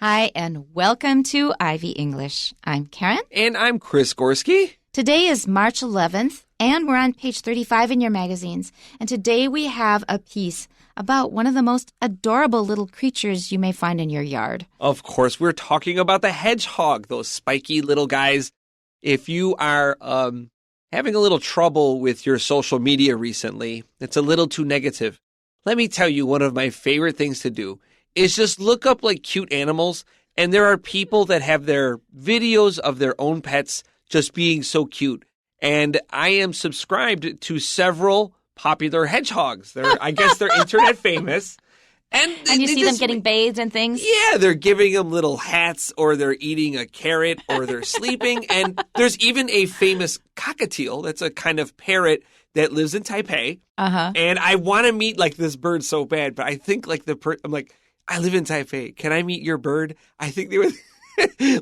Hi, and welcome to Ivy English. I'm Karen. And I'm Chris Gorski. Today is March 11th, and we're on page 35 in your magazines. And today we have a piece about one of the most adorable little creatures you may find in your yard. Of course, we're talking about the hedgehog, those spiky little guys. If you are having a little trouble with your social media recently, it's a little too negative, let me tell you one of my favorite things to do is just look up like cute animals, and there are people that have their videos of their own pets just being so cute. And I am subscribed to several popular hedgehogs. I guess they're internet famous. And you see them getting bathed and things? Yeah, they're giving them little hats, or they're eating a carrot, or they're sleeping. And there's even a famous cockatiel that's a kind of parrot that lives in Taipei. Uh-huh. And I want to meet like this bird so bad, but I think like I'm like, I live in Taipei. Can I meet your bird? I think they would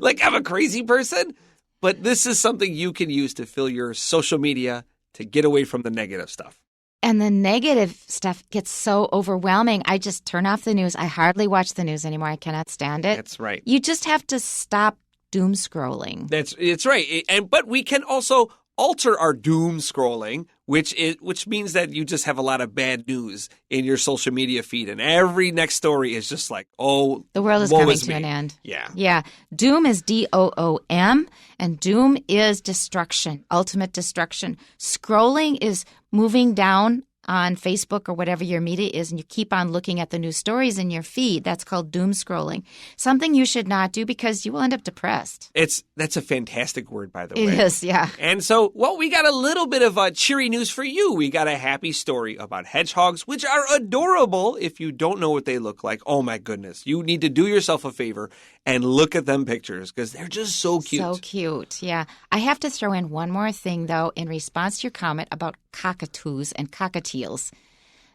like I'm a crazy person. But this is something you can use to fill your social media to get away from the negative stuff. And the negative stuff gets so overwhelming. I just turn off the news. I hardly watch the news anymore. I cannot stand it. That's right. You just have to stop doom scrolling. It's right. But we can also alter our doom scrolling, which means that you just have a lot of bad news in your social media feed, and every next story is just like, oh, the world is coming to an end. Yeah. Doom is DOOM, and doom is destruction, ultimate destruction. Scrolling is moving down on Facebook or whatever your media is, and you keep on looking at the new stories in your feed. That's called doom scrolling. Something you should not do because you will end up depressed. That's a fantastic word, by the way. It is, yeah. And so, well, we got a little bit of cheery news for you. We got a happy story about hedgehogs, which are adorable. If you don't know what they look like, oh my goodness, you need to do yourself a favor and look at them pictures because they're just so cute. So cute, yeah. I have to throw in one more thing, though, in response to your comment about cockatoos and cockatiels.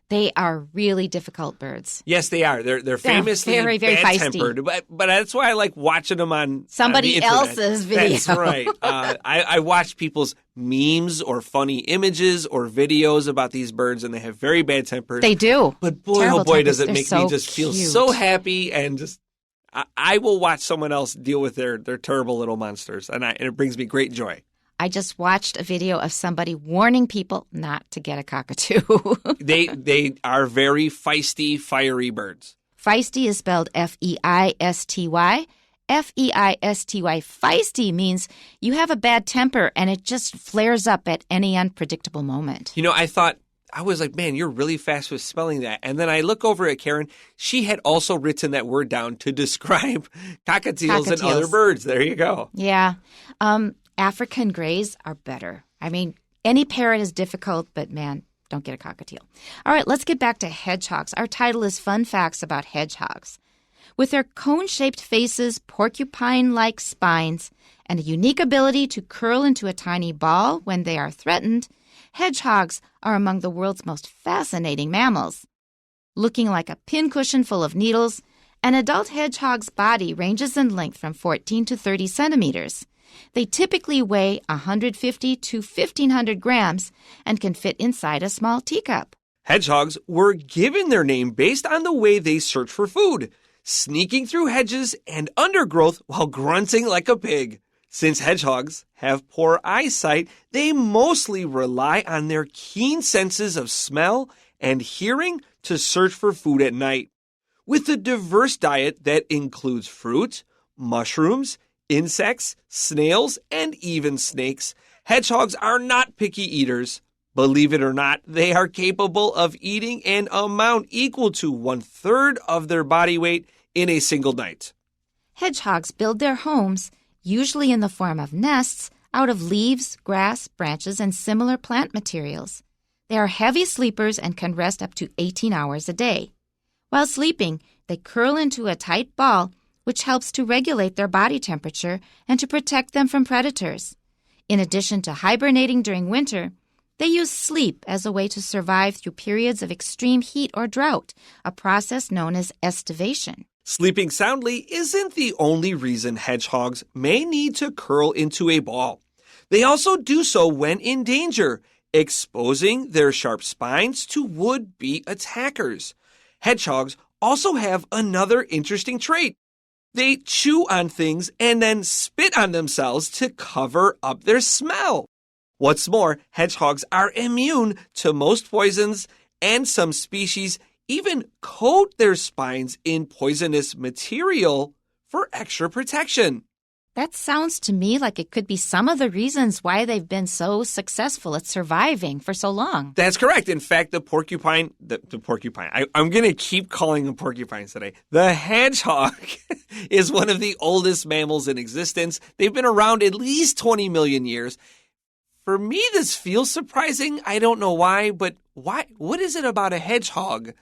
They are really difficult birds. Yes, they are. They're famously very, very bad-tempered, but that's why I like watching them on somebody on the internet. else's video. That's right. I watch people's memes or funny images or videos about these birds, and they have very bad tempers. They do. But boy, terrible oh boy, tempers. does it They're make so me just feel cute. so happy, and just I will watch someone else deal with their terrible little monsters, and it brings me great joy. I just watched a video of somebody warning people not to get a cockatoo. They are very feisty, fiery birds. Feisty is spelled F-E-I-S-T-Y. F-E-I-S-T-Y. Feisty means you have a bad temper and it just flares up at any unpredictable moment. You know, I was like, man, you're really fast with spelling that. And then I look over at Karen. She had also written that word down to describe cockatiels and other birds. There you go. Yeah. African grays are better. I mean, any parrot is difficult, but man, don't get a cockatiel. All right, let's get back to hedgehogs. Our title is Fun Facts About Hedgehogs. With their cone-shaped faces, porcupine-like spines, and a unique ability to curl into a tiny ball when they are threatened, hedgehogs are among the world's most fascinating mammals. Looking like a pincushion full of needles, an adult hedgehog's body ranges in length from 14 to 30 centimeters. They typically weigh 150 to 1,500 grams and can fit inside a small teacup. Hedgehogs were given their name based on the way they search for food, sneaking through hedges and undergrowth while grunting like a pig. Since hedgehogs have poor eyesight, they mostly rely on their keen senses of smell and hearing to search for food at night. With a diverse diet that includes fruit, mushrooms, insects, snails, and even snakes, hedgehogs are not picky eaters. Believe it or not, they are capable of eating an amount equal to 1/3 of their body weight in a single night. Hedgehogs build their homes, usually in the form of nests, out of leaves, grass, branches, and similar plant materials. They are heavy sleepers and can rest up to 18 hours a day. While sleeping, they curl into a tight ball, which helps to regulate their body temperature and to protect them from predators. In addition to hibernating during winter, they use sleep as a way to survive through periods of extreme heat or drought, a process known as estivation. Sleeping soundly isn't the only reason hedgehogs may need to curl into a ball. They also do so when in danger, exposing their sharp spines to would-be attackers. Hedgehogs also have another interesting trait. They chew on things and then spit on themselves to cover up their smell. What's more, hedgehogs are immune to most poisons, and some species even coat their spines in poisonous material for extra protection. That sounds to me like it could be some of the reasons why they've been so successful at surviving for so long. That's correct. In fact, the porcupine, I'm going to keep calling them porcupines today. The hedgehog is one of the oldest mammals in existence. They've been around at least 20 million years. For me, this feels surprising. I don't know why, but why? What is it about a hedgehog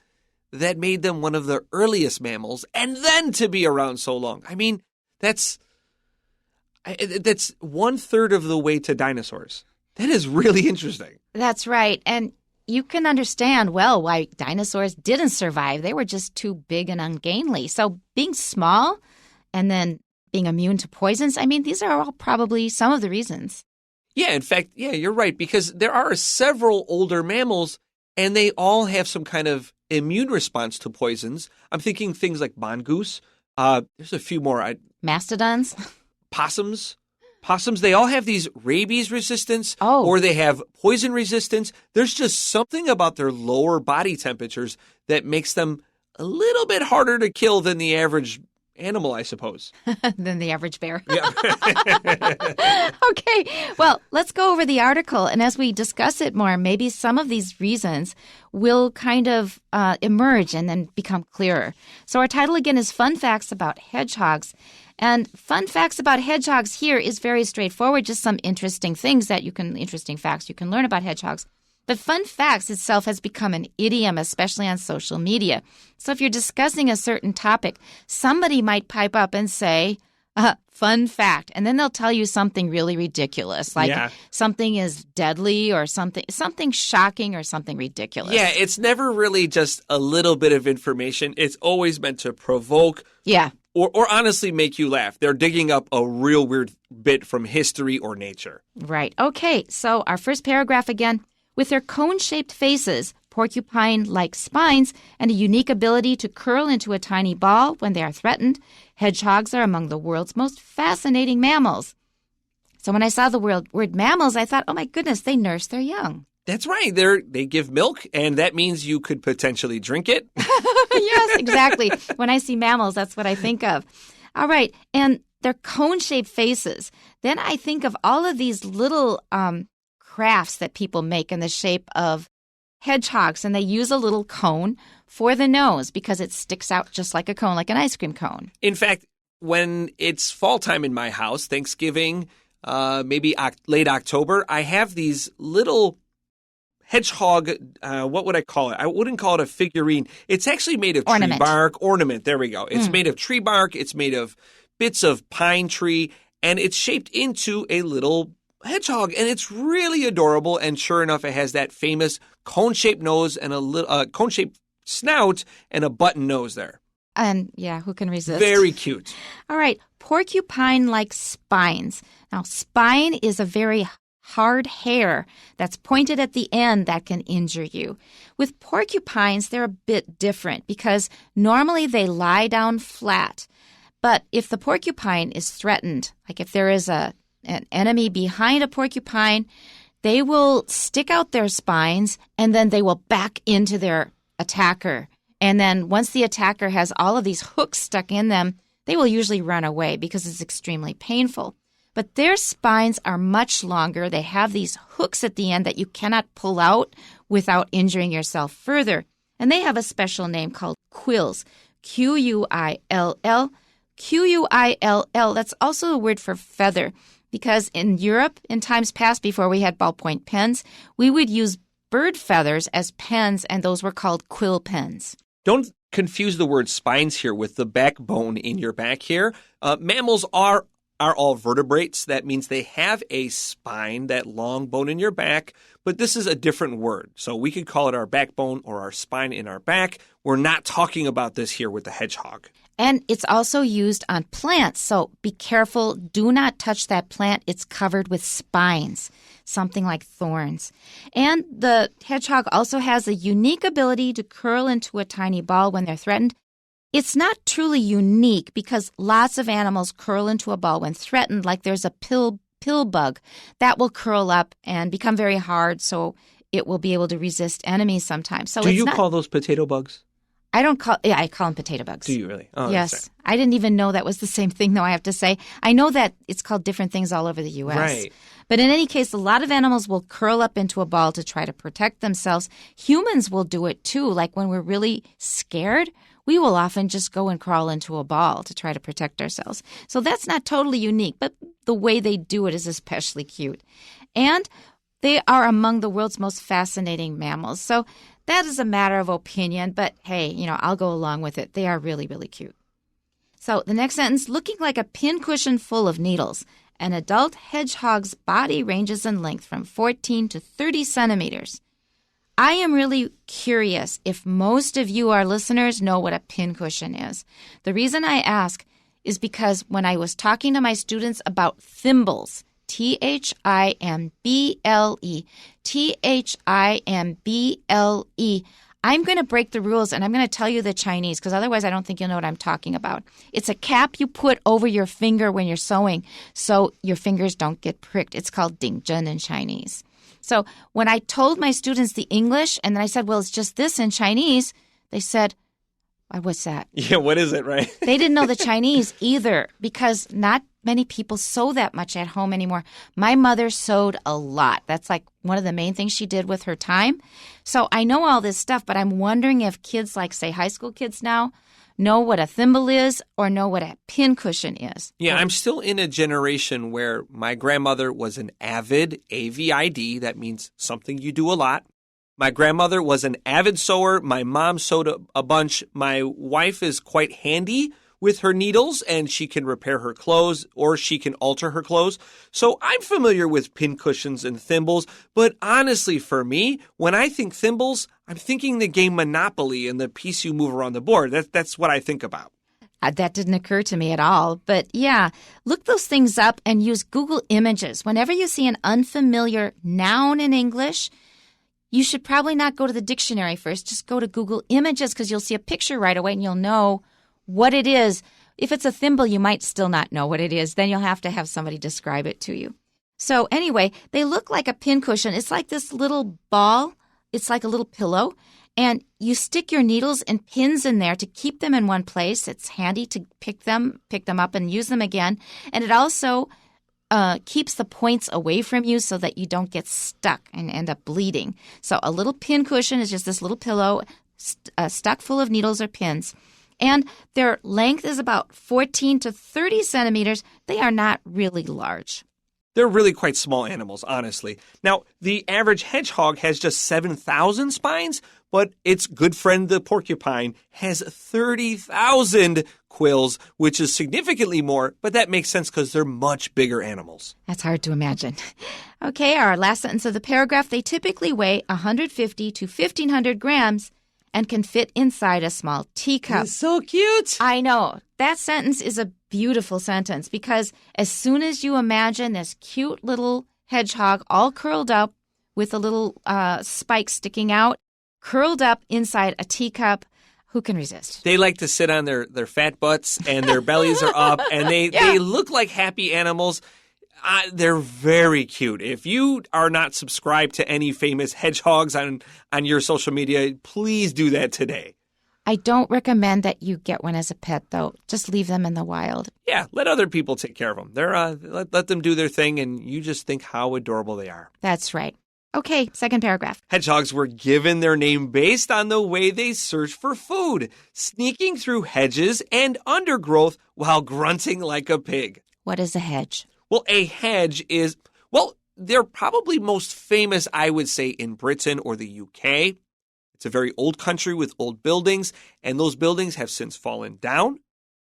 that made them one of the earliest mammals and then to be around so long? I mean, that's 1/3 of the way to dinosaurs. That is really interesting. That's right. And you can understand, well, why dinosaurs didn't survive. They were just too big and ungainly. So being small and then being immune to poisons, I mean, these are all probably some of the reasons. Yeah, in fact, you're right, because there are several older mammals, and they all have some kind of immune response to poisons. I'm thinking things like mongoose. There's a few more. Mastodons? Possums, they all have these rabies resistance or they have poison resistance. There's just something about their lower body temperatures that makes them a little bit harder to kill than the average animal, I suppose. Than the average bear. Yeah. Okay, well, let's go over the article. And as we discuss it more, maybe some of these reasons will kind of emerge and then become clearer. So our title again is Fun Facts About Hedgehogs. And fun facts about hedgehogs here is very straightforward, just some interesting facts you can learn about hedgehogs. But fun facts itself has become an idiom, especially on social media. So if you're discussing a certain topic, somebody might pipe up and say, fun fact, and then they'll tell you something really ridiculous, like something is deadly or something shocking or something ridiculous. Yeah, it's never really just a little bit of information. It's always meant to provoke. Yeah. Or honestly make you laugh. They're digging up a real weird bit from history or nature. Right. Okay, so our first paragraph again. With their cone-shaped faces, porcupine-like spines, and a unique ability to curl into a tiny ball when they are threatened, hedgehogs are among the world's most fascinating mammals. So when I saw the word mammals, I thought, oh my goodness, they nurse their young. That's right. They give milk, and that means you could potentially drink it. Yes, exactly. When I see mammals, that's what I think of. All right. And their cone-shaped faces. Then I think of all of these little crafts that people make in the shape of hedgehogs, and they use a little cone for the nose because it sticks out just like a cone, like an ice cream cone. In fact, when it's fall time in my house, Thanksgiving, maybe late October, I have these little hedgehog, what would I call it? I wouldn't call it a figurine. It's actually made of tree bark. Ornament, there we go. It's made of tree bark. It's made of bits of pine tree, and it's shaped into a little hedgehog, and it's really adorable. And sure enough, it has that famous cone-shaped nose and a little cone-shaped snout and a button nose there. And yeah, who can resist? Very cute. All right, porcupine-like spines. Now, spine is a very hard hair that's pointed at the end that can injure you. With porcupines, they're a bit different because normally they lie down flat. But if the porcupine is threatened, like if there is an enemy behind a porcupine, they will stick out their spines and then they will back into their attacker. And then once the attacker has all of these hooks stuck in them, they will usually run away because it's extremely painful. But their spines are much longer. They have these hooks at the end that you cannot pull out without injuring yourself further. And they have a special name called quills, Q-U-I-L-L. Q-U-I-L-L, that's also a word for feather. Because in Europe, in times past, before we had ballpoint pens, we would use bird feathers as pens, and those were called quill pens. Don't confuse the word spines here with the backbone in your back here. Mammals are all vertebrates. That means they have a spine, that long bone in your back, but this is a different word. So we could call it our backbone or our spine in our back. We're not talking about this here with the hedgehog. And it's also used on plants, so be careful. Do not touch that plant. It's covered with spines, something like thorns. And the hedgehog also has a unique ability to curl into a tiny ball when they're threatened. It's not truly unique because lots of animals curl into a ball when threatened, like there's a pill bug that will curl up and become very hard, so it will be able to resist enemies sometimes. So Do you call those potato bugs? I call them potato bugs. Do you really? Oh, yes. I didn't even know that was the same thing, though, I have to say. I know that it's called different things all over the U.S. Right. But in any case, a lot of animals will curl up into a ball to try to protect themselves. Humans will do it, too. Like when we're really scared, we will often just go and crawl into a ball to try to protect ourselves. So that's not totally unique, but the way they do it is especially cute. And they are among the world's most fascinating mammals. So that is a matter of opinion, but hey, I'll go along with it. They are really, really cute. So the next sentence, looking like a pincushion full of needles. An adult hedgehog's body ranges in length from 14 to 30 centimeters. I am really curious if most of you, our listeners, know what a pincushion is. The reason I ask is because when I was talking to my students about thimbles, Thimble, Thimble, I'm going to break the rules and I'm going to tell you the Chinese because otherwise I don't think you'll know what I'm talking about. It's a cap you put over your finger when you're sewing so your fingers don't get pricked. It's called dingzhen in Chinese. So when I told my students the English and then I said, well, it's just this in Chinese, they said, what's that? Yeah, what is it, right? They didn't know the Chinese either because not many people sew that much at home anymore. My mother sewed a lot. That's like one of the main things she did with her time. So I know all this stuff, but I'm wondering if kids like, say, high school kids now know what a thimble is or know what a pincushion is. Yeah, I'm still in a generation where my grandmother was an avid, AVID, that means something you do a lot. My grandmother was an avid sewer. My mom sewed a bunch. My wife is quite handy with her needles, and she can repair her clothes or she can alter her clothes. So I'm familiar with pincushions and thimbles, but honestly for me, when I think thimbles, I'm thinking the game Monopoly and the piece you move around the board. That's what I think about. That didn't occur to me at all. But yeah, look those things up and use Google Images. Whenever you see an unfamiliar noun in English, you should probably not go to the dictionary first. Just go to Google Images because you'll see a picture right away and you'll know what it is. If it's a thimble, you might still not know what it is. Then you'll have to have somebody describe it to you. So anyway, they look like a pincushion. It's like this little ball. It's like a little pillow. And you stick your needles and pins in there to keep them in one place. It's handy to pick them up and use them again. And it also keeps the points away from you so that you don't get stuck and end up bleeding. So a little pincushion is just this little pillow stuck full of needles or pins. And their length is about 14 to 30 centimeters. They are not really large. They're really quite small animals, honestly. Now, the average hedgehog has just 7,000 spines, but its good friend, the porcupine, has 30,000 quills, which is significantly more, but that makes sense because they're much bigger animals. That's hard to imagine. Okay, our last sentence of the paragraph. They typically weigh 150 to 1,500 grams and can fit inside a small teacup. It's so cute. I know. That sentence is a beautiful sentence because as soon as you imagine this cute little hedgehog all curled up with a little spike sticking out, curled up inside a teacup, who can resist? They like to sit on their fat butts and their bellies are up and they look like happy animals. They're very cute. If you are not subscribed to any famous hedgehogs on your social media, please do that today. I don't recommend that you get one as a pet, though. Just leave them in the wild. Yeah, let other people take care of them. Let them do their thing, and you just think how adorable they are. That's right. Okay, second paragraph. Hedgehogs were given their name based on the way they search for food, sneaking through hedges and undergrowth while grunting like a pig. What is a hedge? Well, a hedge is, they're probably most famous, I would say, in Britain or the UK. It's a very old country with old buildings, and those buildings have since fallen down.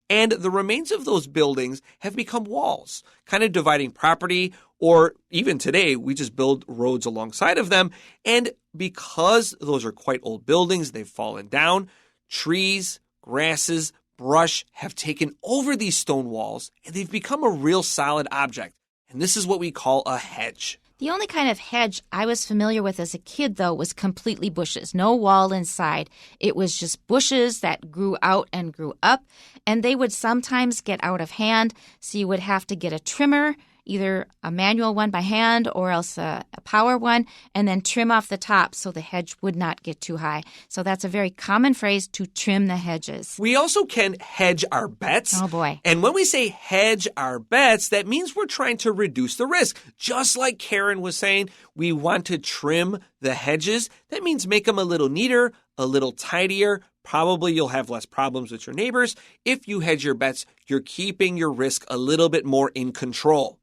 And the remains of those buildings have become walls, kind of dividing property, or even today, we just build roads alongside of them. And because those are quite old buildings, they've fallen down, trees, grasses, brush have taken over these stone walls, and they've become a real solid object. And this is what we call a hedge. The only kind of hedge I was familiar with as a kid, though, was completely bushes. No wall inside. It was just bushes that grew out and grew up, and they would sometimes get out of hand, so you would have to get a trimmer, either a manual one by hand or else a power one, and then trim off the top so the hedge would not get too high. So that's a very common phrase, to trim the hedges. We also can hedge our bets. Oh, boy. And when we say hedge our bets, that means we're trying to reduce the risk. Just like Karen was saying, we want to trim the hedges. That means make them a little neater, a little tidier. Probably you'll have less problems with your neighbors. If you hedge your bets, you're keeping your risk a little bit more in control.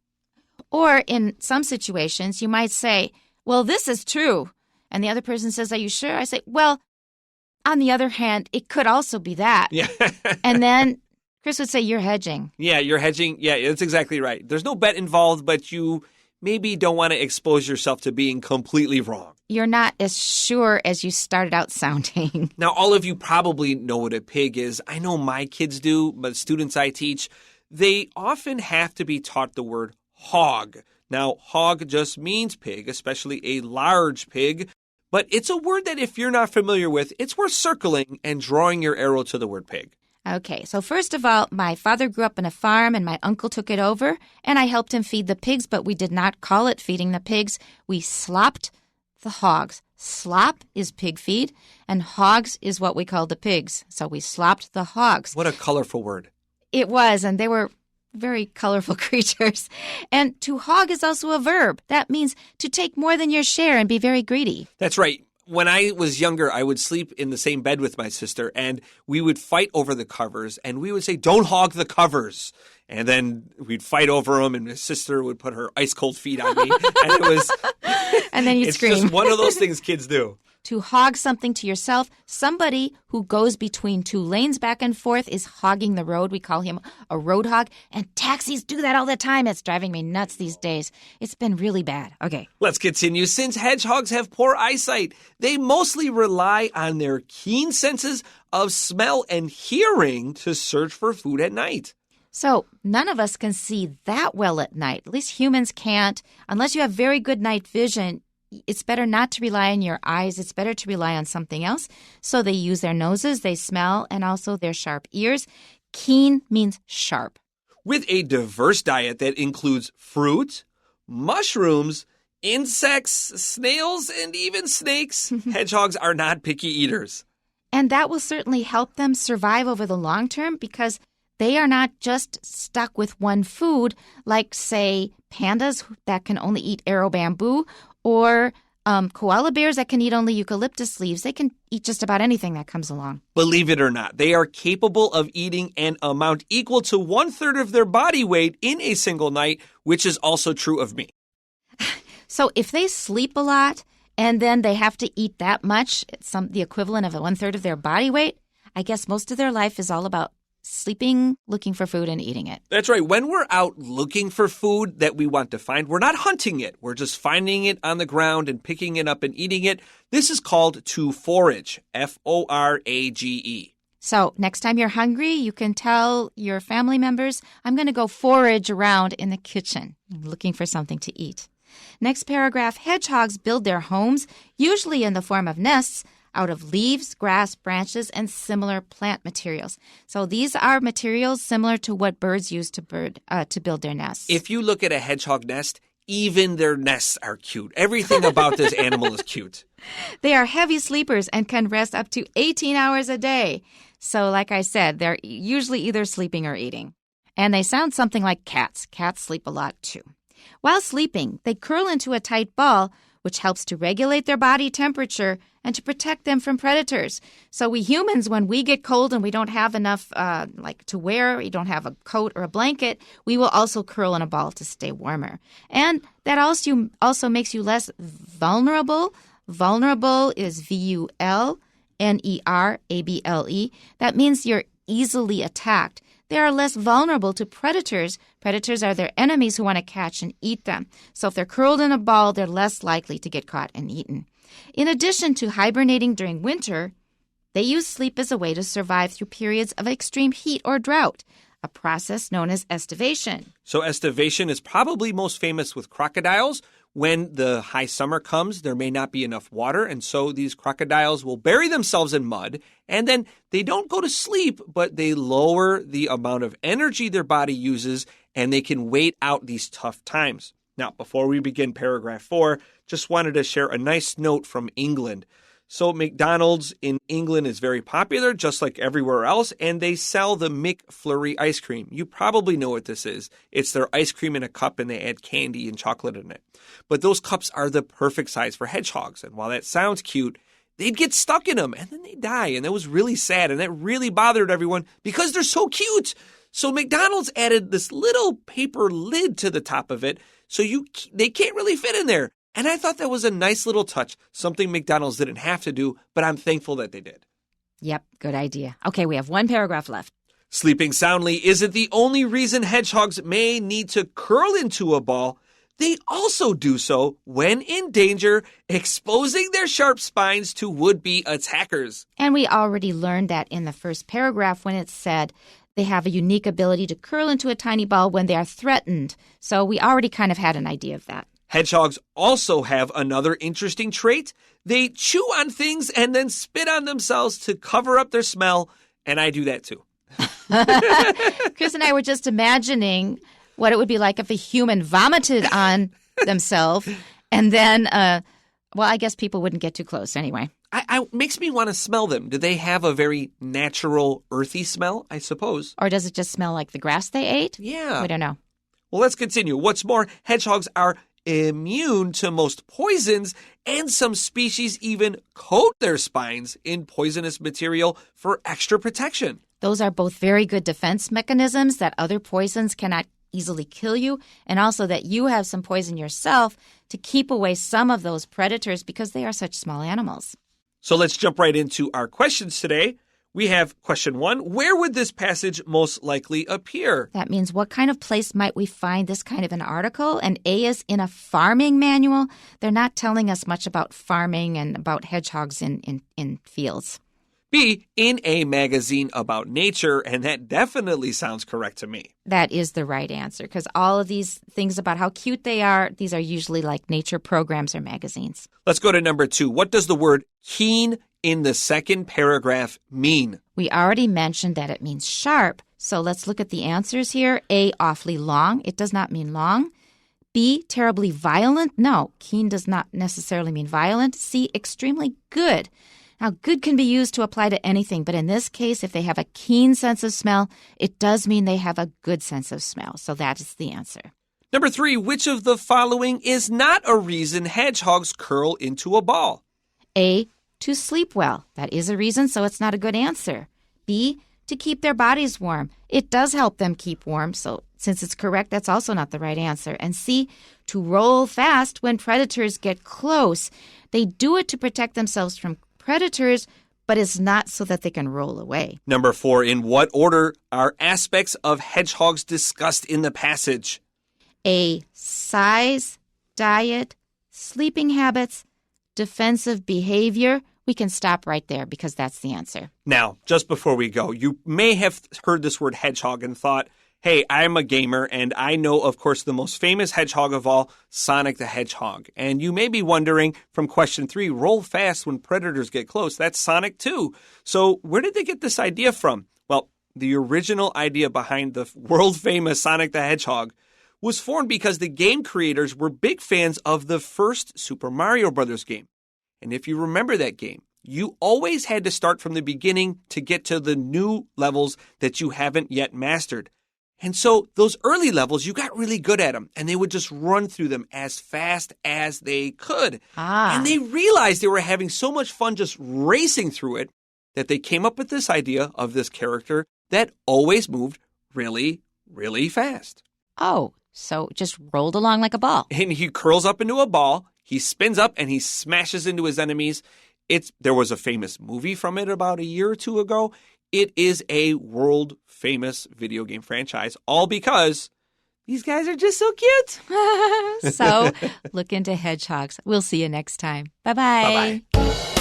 Or in some situations, you might say, well, this is true. And the other person says, are you sure? I say, well, on the other hand, it could also be that. Yeah. And then Chris would say, you're hedging. Yeah, you're hedging. Yeah, that's exactly right. There's no bet involved, but you maybe don't want to expose yourself to being completely wrong. You're not as sure as you started out sounding. Now, all of you probably know what a pig is. I know my kids do, but students I teach, they often have to be taught the word hog. Now, hog just means pig, especially a large pig, but it's a word that if you're not familiar with, it's worth circling and drawing your arrow to the word pig. Okay, so first of all, my father grew up in a farm and my uncle took it over, and I helped him feed the pigs, but we did not call it feeding the pigs. We slopped the hogs. Slop is pig feed, and hogs is what we call the pigs. So we slopped the hogs. What a colorful word. It was, and they were very colorful creatures. And to hog is also a verb. That means to take more than your share and be very greedy. That's right. When I was younger, I would sleep in the same bed with my sister, and we would fight over the covers, and we would say, don't hog the covers. And then we'd fight over them, and my sister would put her ice-cold feet on me. And it was... And then you'd scream. It's just one of those things kids do. To hog something to yourself, somebody who goes between two lanes back and forth is hogging the road. We call him a road hog. And taxis do that all the time. It's driving me nuts these days. It's been really bad. Okay. Let's continue. Since hedgehogs have poor eyesight, they mostly rely on their keen senses of smell and hearing to search for food at night. So none of us can see that well at night. At least humans can't. Unless you have very good night vision, it's better not to rely on your eyes. It's better to rely on something else. So they use their noses, they smell, and also their sharp ears. Keen means sharp. With a diverse diet that includes fruit, mushrooms, insects, snails, and even snakes, hedgehogs are not picky eaters. And that will certainly help them survive over the long term because they are not just stuck with one food like, say, pandas that can only eat arrow bamboo or koala bears that can eat only eucalyptus leaves. They can eat just about anything that comes along. Believe it or not, they are capable of eating an amount equal to 1/3 of their body weight in a single night, which is also true of me. So if they sleep a lot and then they have to eat that much, the equivalent of 1/3 of their body weight, I guess most of their life is all about sleeping, looking for food, and eating it. That's right. When we're out looking for food that we want to find, we're not hunting it. We're just finding it on the ground and picking it up and eating it. This is called to forage, F-O-R-A-G-E. So next time you're hungry, you can tell your family members, I'm going to go forage around in the kitchen, looking for something to eat. Next paragraph, hedgehogs build their homes, usually in the form of nests, out of leaves, grass, branches, and similar plant materials. So these are materials similar to what birds use to build their nests. If you look at a hedgehog nest, even their nests are cute. Everything about this animal is cute. They are heavy sleepers and can rest up to 18 hours a day. So like I said, they're usually either sleeping or eating. And they sound something like cats. Cats sleep a lot too. While sleeping, they curl into a tight ball, which helps to regulate their body temperature and to protect them from predators. So we humans, when we get cold and we don't have enough to wear, we don't have a coat or a blanket, we will also curl in a ball to stay warmer. And that also makes you less vulnerable. Vulnerable is VULNERABLE. That means you're easily attacked. They are less vulnerable to predators. Predators are their enemies who want to catch and eat them. So if they're curled in a ball, they're less likely to get caught and eaten. In addition to hibernating during winter, they use sleep as a way to survive through periods of extreme heat or drought, a process known as estivation. So estivation is probably most famous with crocodiles, When the high summer comes, there may not be enough water, and so these crocodiles will bury themselves in mud, and then they don't go to sleep, but they lower the amount of energy their body uses, and they can wait out these tough times. Now, before we begin paragraph 4, just wanted to share a nice note from England. So McDonald's in England is very popular, just like everywhere else, and they sell the McFlurry ice cream. You probably know what this is. It's their ice cream in a cup, and they add candy and chocolate in it. But those cups are the perfect size for hedgehogs, and while that sounds cute, they'd get stuck in them, and then they'd die, and that was really sad, and that really bothered everyone because they're so cute. So McDonald's added this little paper lid to the top of it, so they can't really fit in there. And I thought that was a nice little touch, something McDonald's didn't have to do, but I'm thankful that they did. Yep, good idea. Okay, we have one paragraph left. Sleeping soundly isn't the only reason hedgehogs may need to curl into a ball. They also do so when in danger, exposing their sharp spines to would-be attackers. And we already learned that in the first paragraph when it said they have a unique ability to curl into a tiny ball when they are threatened. So we already kind of had an idea of that. Hedgehogs also have another interesting trait. They chew on things and then spit on themselves to cover up their smell, and I do that too. Chris and I were just imagining what it would be like if a human vomited on themselves, and then, I guess people wouldn't get too close anyway. Makes me want to smell them. Do they have a very natural, earthy smell, I suppose? Or does it just smell like the grass they ate? Yeah. We don't know. Well, let's continue. What's more, hedgehogs are immune to most poisons, and some species even coat their spines in poisonous material for extra protection. Those are both very good defense mechanisms that other poisons cannot easily kill you, and also that you have some poison yourself to keep away some of those predators because they are such small animals. So let's jump right into our questions today. We have question 1. Where would this passage most likely appear? That means what kind of place might we find this kind of an article? And A is in a farming manual. They're not telling us much about farming and about hedgehogs in fields. B, in a magazine about nature, and that definitely sounds correct to me. That is the right answer, because all of these things about how cute they are, these are usually like nature programs or magazines. Let's go to number 2. What does the word keen in the second paragraph mean? We already mentioned that it means sharp, so let's look at the answers here. A, awfully long. It does not mean long. B, terribly violent. No, keen does not necessarily mean violent. C, extremely good. Now, good can be used to apply to anything, but in this case, if they have a keen sense of smell, it does mean they have a good sense of smell. So that is the answer. Number 3, which of the following is not a reason hedgehogs curl into a ball? A, to sleep well. That is a reason, so it's not a good answer. B, to keep their bodies warm. It does help them keep warm, so since it's correct, that's also not the right answer. And C, to roll fast when predators get close. They do it to protect themselves from predators, but it's not so that they can roll away. Number 4, in what order are aspects of hedgehogs discussed in the passage? A, size, diet, sleeping habits, defensive behavior. We can stop right there because that's the answer. Now, just before we go, you may have heard this word hedgehog and thought, hey, I'm a gamer, and I know, of course, the most famous hedgehog of all, Sonic the Hedgehog. And you may be wondering from question 3, roll fast when predators get close. That's Sonic too. So where did they get this idea from? Well, the original idea behind the world-famous Sonic the Hedgehog was formed because the game creators were big fans of the first Super Mario Bros. Game. And if you remember that game, you always had to start from the beginning to get to the new levels that you haven't yet mastered. And so those early levels, you got really good at them, and they would just run through them as fast as they could. And they realized they were having so much fun just racing through it that they came up with this idea of this character that always moved really, really fast. Oh, so just rolled along like a ball. And he curls up into a ball, he spins up, and he smashes into his enemies. There was a famous movie from it about a year or two ago. It is a world-famous video game franchise, all because these guys are just so cute. So look into hedgehogs. We'll see you next time. Bye-bye. Bye-bye.